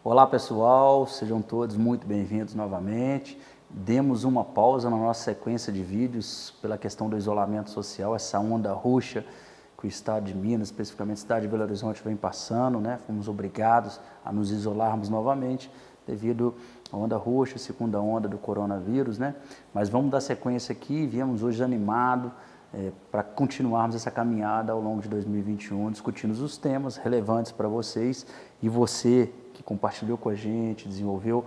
Olá pessoal, sejam todos muito bem-vindos novamente. Demos uma pausa na nossa sequência de vídeos pela questão do isolamento social, essa onda roxa que o estado de Minas, especificamente o estado de Belo Horizonte, vem passando, né? Fomos obrigados a nos isolarmos novamente devido à onda roxa, segunda onda do coronavírus, né? Mas vamos dar sequência aqui, viemos hoje animado para continuarmos essa caminhada ao longo de 2021, discutindo os temas relevantes para vocês e você que compartilhou com a gente, desenvolveu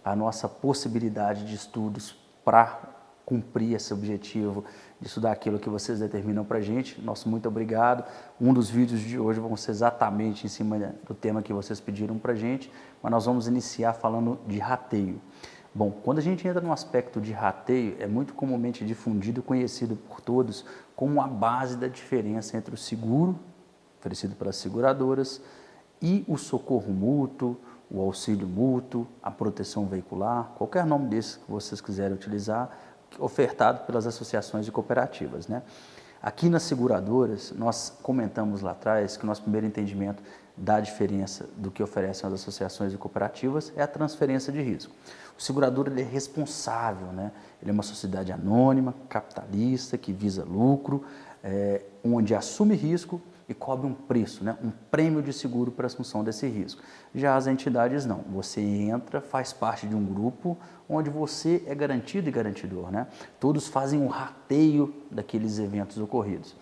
a nossa possibilidade de estudos para cumprir esse objetivo de estudar aquilo que vocês determinam para a gente. Nosso muito obrigado. Um dos vídeos de hoje vão ser exatamente em cima do tema que vocês pediram para a gente, mas nós vamos iniciar falando de rateio. Bom, quando a gente entra no aspecto de rateio, é muito comumente difundido e conhecido por todos como a base da diferença entre o seguro, oferecido pelas seguradoras, e o socorro mútuo, o auxílio mútuo, a proteção veicular, qualquer nome desse que vocês quiserem utilizar, ofertado pelas associações e cooperativas, né? Aqui nas seguradoras, nós comentamos lá atrás que o nosso primeiro entendimento da diferença do que oferecem as associações e cooperativas é a transferência de risco. O segurador ele é responsável, né? Ele é uma sociedade anônima, capitalista, que visa lucro, onde assume risco e cobra um preço, né? Um prêmio de seguro para a assunção desse risco. Já as entidades não, você entra, faz parte de um grupo onde você é garantido e garantidor, né? Todos fazem um rateio daqueles eventos ocorridos.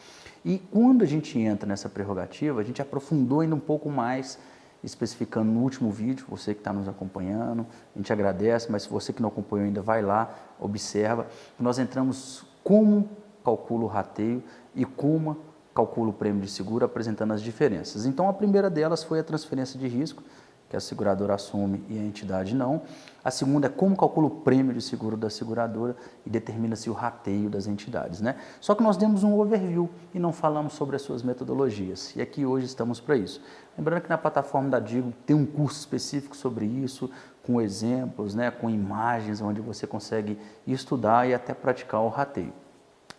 E quando a gente entra nessa prerrogativa, a gente aprofundou ainda um pouco mais, especificando no último vídeo, você que está nos acompanhando, a gente agradece, mas se você que não acompanhou ainda, vai lá, observa. Nós entramos como calcula o rateio e como calcula o prêmio de seguro, apresentando as diferenças. Então, a primeira delas foi a transferência de risco, que a seguradora assume e a entidade não. A segunda é como calcula o prêmio de seguro da seguradora e determina-se o rateio das entidades, né? Só que nós demos um overview e não falamos sobre as suas metodologias. E aqui hoje estamos para isso. Lembrando que na plataforma da Digo tem um curso específico sobre isso, com exemplos, né, com imagens, onde você consegue estudar e até praticar o rateio.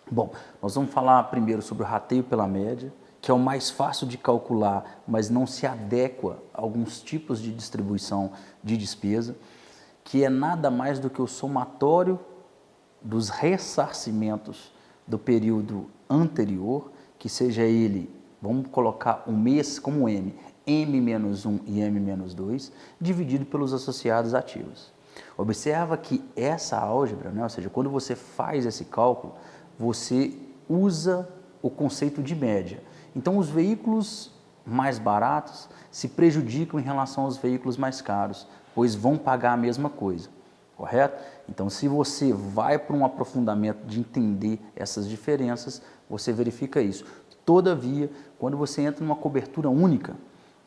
Bom, nós vamos falar primeiro sobre o rateio pela média, que é o mais fácil de calcular, mas não se adequa a alguns tipos de distribuição de despesa, que é nada mais do que o somatório dos ressarcimentos do período anterior, que seja ele, vamos colocar um mês como M, M-1 e M-2, dividido pelos associados ativos. Observa que essa álgebra, né, ou seja, quando você faz esse cálculo, você usa o conceito de média. Então, os veículos mais baratos se prejudicam em relação aos veículos mais caros, pois vão pagar a mesma coisa, correto? Então, se você vai para um aprofundamento de entender essas diferenças, você verifica isso. Todavia, quando você entra numa cobertura única,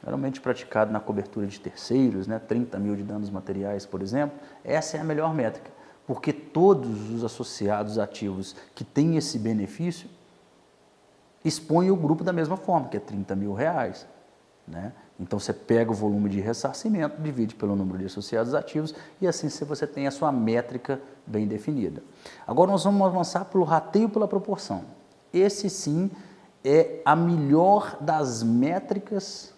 geralmente praticado na cobertura de terceiros, né, 30 mil de danos materiais, por exemplo, essa é a melhor métrica, porque todos os associados ativos que têm esse benefício expõe o grupo da mesma forma, que é 30 mil reais, né? Então, você pega o volume de ressarcimento, divide pelo número de associados ativos e assim você tem a sua métrica bem definida. Agora, nós vamos avançar pelo rateio pela proporção. Esse, sim, é a melhor das métricas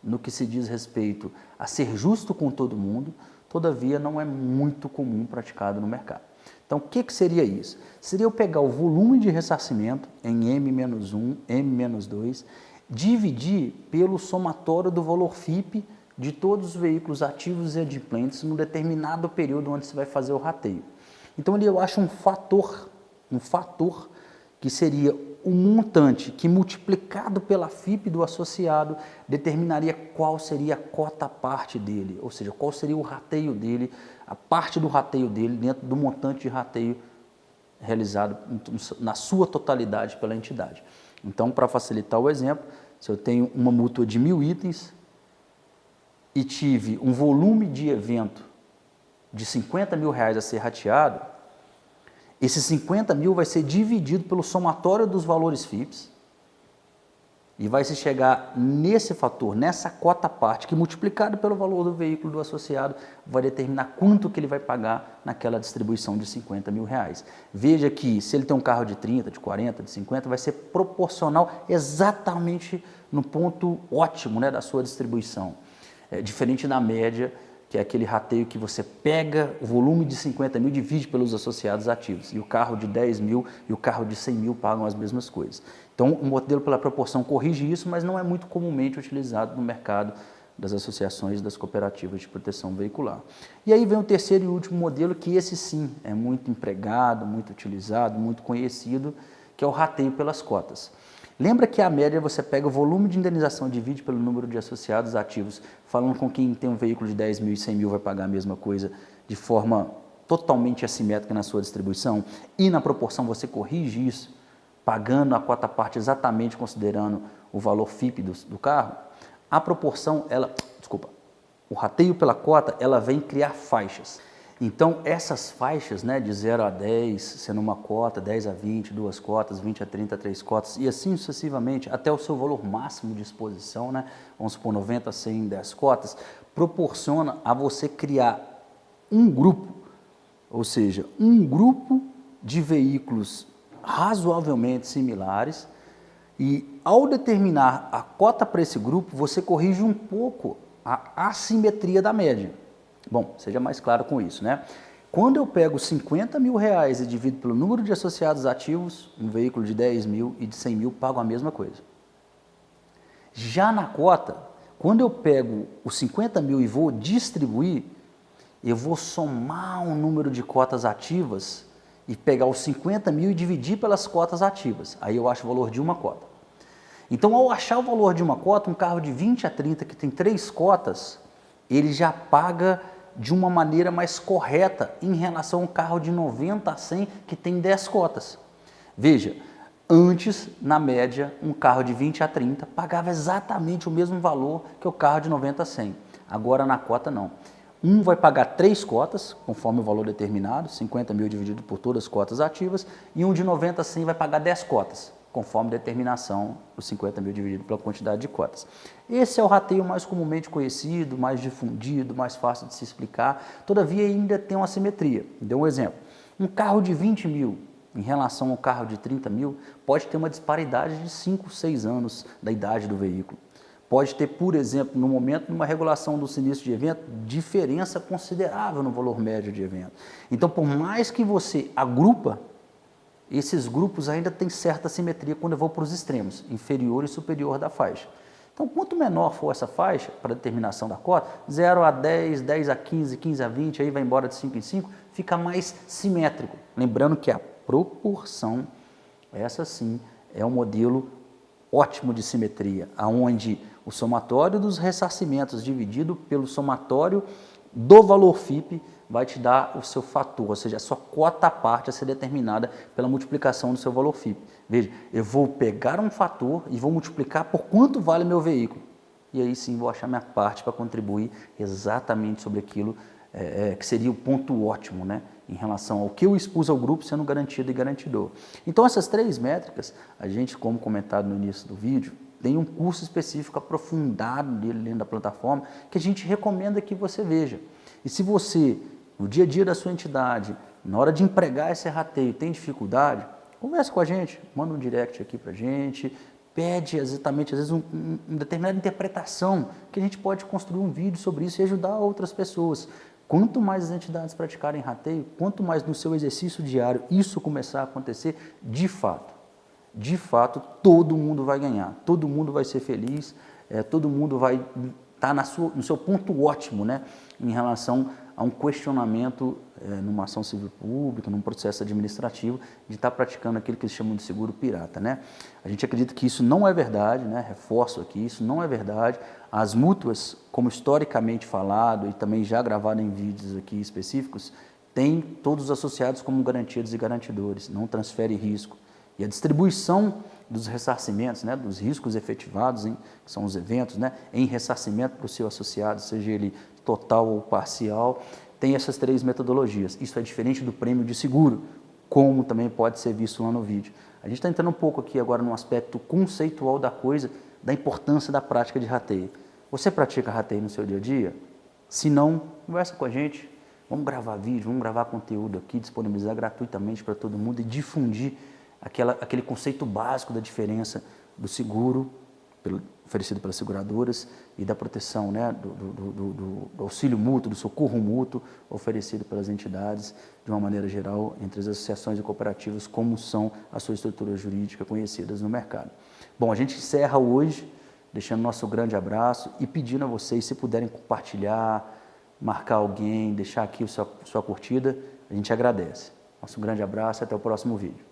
no que se diz respeito a ser justo com todo mundo, todavia não é muito comum praticado no mercado. Então, o que seria isso? Seria eu pegar o volume de ressarcimento em M-1, M-2, dividir pelo somatório do valor FIP de todos os veículos ativos e adimplentes num determinado período onde você vai fazer o rateio. Então, ali eu acho um fator que seria o montante que multiplicado pela FIP do associado determinaria qual seria a cota-parte dele, ou seja, qual seria o rateio dele, a parte do rateio dele dentro do montante de rateio realizado na sua totalidade pela entidade. Então, para facilitar o exemplo, se eu tenho uma mútua de 1.000 itens e tive um volume de evento de 50 mil reais a ser rateado, esses 50 mil vai ser dividido pelo somatório dos valores FIPs e vai se chegar nesse fator, nessa cota-parte, que multiplicado pelo valor do veículo do associado, vai determinar quanto que ele vai pagar naquela distribuição de 50 mil reais. Veja que se ele tem um carro de 30, de 40, de 50, vai ser proporcional exatamente no ponto ótimo, né, da sua distribuição. Diferente da média, que é aquele rateio que você pega o volume de 50 mil e divide pelos associados ativos. E o carro de 10 mil e o carro de 100 mil pagam as mesmas coisas. Então, o modelo pela proporção corrige isso, mas não é muito comumente utilizado no mercado das associações das cooperativas de proteção veicular. E aí vem o terceiro e último modelo, que esse sim é muito empregado, muito utilizado, muito conhecido, que é o rateio pelas cotas. Lembra que a média você pega o volume de indenização, divide pelo número de associados ativos, falando com quem tem um veículo de 10 mil e 100 mil vai pagar a mesma coisa de forma totalmente assimétrica na sua distribuição, e na proporção você corrige isso, pagando a cota parte exatamente considerando o valor FIP do carro, a proporção, o rateio pela cota, ela vem criar faixas. Então, essas faixas, né, de 0 a 10, sendo uma cota, 10 a 20, 2 cotas, 20 a 30, 3 cotas, e assim sucessivamente, até o seu valor máximo de exposição, né, vamos supor 90, 100, 10 cotas, proporciona a você criar um grupo, ou seja, um grupo de veículos razoavelmente similares, e ao determinar a cota para esse grupo, você corrige um pouco a assimetria da média. Bom, seja mais claro com isso, né? Quando eu pego 50 mil reais e divido pelo número de associados ativos, um veículo de 10 mil e de 100 mil pagam a mesma coisa. Já na cota, quando eu pego os 50 mil e vou distribuir, eu vou somar um número de cotas ativas e pegar os 50 mil e dividir pelas cotas ativas. Aí eu acho o valor de uma cota. Então, ao achar o valor de uma cota, um carro de 20 a 30 que tem 3 cotas, ele já paga de uma maneira mais correta em relação a um carro de 90 a 100 que tem 10 cotas. Veja, antes, na média, um carro de 20 a 30 pagava exatamente o mesmo valor que o carro de 90 a 100. Agora, na cota, não. Um vai pagar 3 cotas, conforme o valor determinado, 50 mil dividido por todas as cotas ativas, e um de 90 a 100 vai pagar 10 cotas, conforme determinação, os 50 mil dividido pela quantidade de cotas. Esse é o rateio mais comumente conhecido, mais difundido, mais fácil de se explicar, todavia ainda tem uma assimetria. Deu um exemplo, um carro de 20 mil em relação ao carro de 30 mil pode ter uma disparidade de 5, 6 anos da idade do veículo. Pode ter, por exemplo, no momento de uma regulação do sinistro de evento, diferença considerável no valor médio de evento. Então, por mais que você agrupa, esses grupos ainda têm certa simetria quando eu vou para os extremos, inferior e superior da faixa. Então, quanto menor for essa faixa para determinação da cota, 0 a 10, 10 a 15, 15 a 20, aí vai embora de 5 em 5, fica mais simétrico. Lembrando que a proporção, essa sim, é um modelo ótimo de simetria, aonde o somatório dos ressarcimentos dividido pelo somatório do valor FIP vai te dar o seu fator, ou seja, a sua cota à parte a ser determinada pela multiplicação do seu valor FIP. Veja, eu vou pegar um fator e vou multiplicar por quanto vale meu veículo. E aí sim vou achar minha parte para contribuir exatamente sobre aquilo que seria o ponto ótimo, né, em relação ao que eu expus ao grupo sendo garantido e garantidor. Então essas 3 métricas, a gente, como comentado no início do vídeo, tem um curso específico aprofundado dentro da plataforma que a gente recomenda que você veja. E se você, no dia a dia da sua entidade, na hora de empregar esse rateio, tem dificuldade, converse com a gente, manda um direct aqui para a gente, pede exatamente, às vezes, uma determinada interpretação, que a gente pode construir um vídeo sobre isso e ajudar outras pessoas. Quanto mais as entidades praticarem rateio, quanto mais no seu exercício diário isso começar a acontecer, de fato, todo mundo vai ganhar, todo mundo vai ser feliz, todo mundo vai estar no seu ponto ótimo, né, em relação a um questionamento numa ação civil pública, num processo administrativo, de estar praticando aquilo que eles chamam de seguro pirata, né? A gente acredita que isso não é verdade, né? Reforço aqui, isso não é verdade. As mútuas, como historicamente falado e também já gravado em vídeos aqui específicos, têm todos os associados como garantidos e garantidores, não transfere risco. E a distribuição dos ressarcimentos, né, dos riscos efetivados, que são os eventos, né, em ressarcimento para o seu associado, seja ele total ou parcial, tem essas 3 metodologias. Isso é diferente do prêmio de seguro, como também pode ser visto lá no vídeo. A gente está entrando um pouco aqui agora no aspecto conceitual da coisa, da importância da prática de rateio. Você pratica rateio no seu dia a dia? Se não, conversa com a gente, vamos gravar vídeo, vamos gravar conteúdo aqui, disponibilizar gratuitamente para todo mundo e difundir aquele conceito básico da diferença do seguro oferecido pelas seguradoras e da proteção, né, do auxílio mútuo, do socorro mútuo oferecido pelas entidades de uma maneira geral entre as associações e cooperativas como são a sua estrutura jurídica conhecidas no mercado. Bom, a gente encerra hoje deixando nosso grande abraço e pedindo a vocês, se puderem compartilhar, marcar alguém, deixar aqui sua curtida, a gente agradece. Nosso grande abraço e até o próximo vídeo.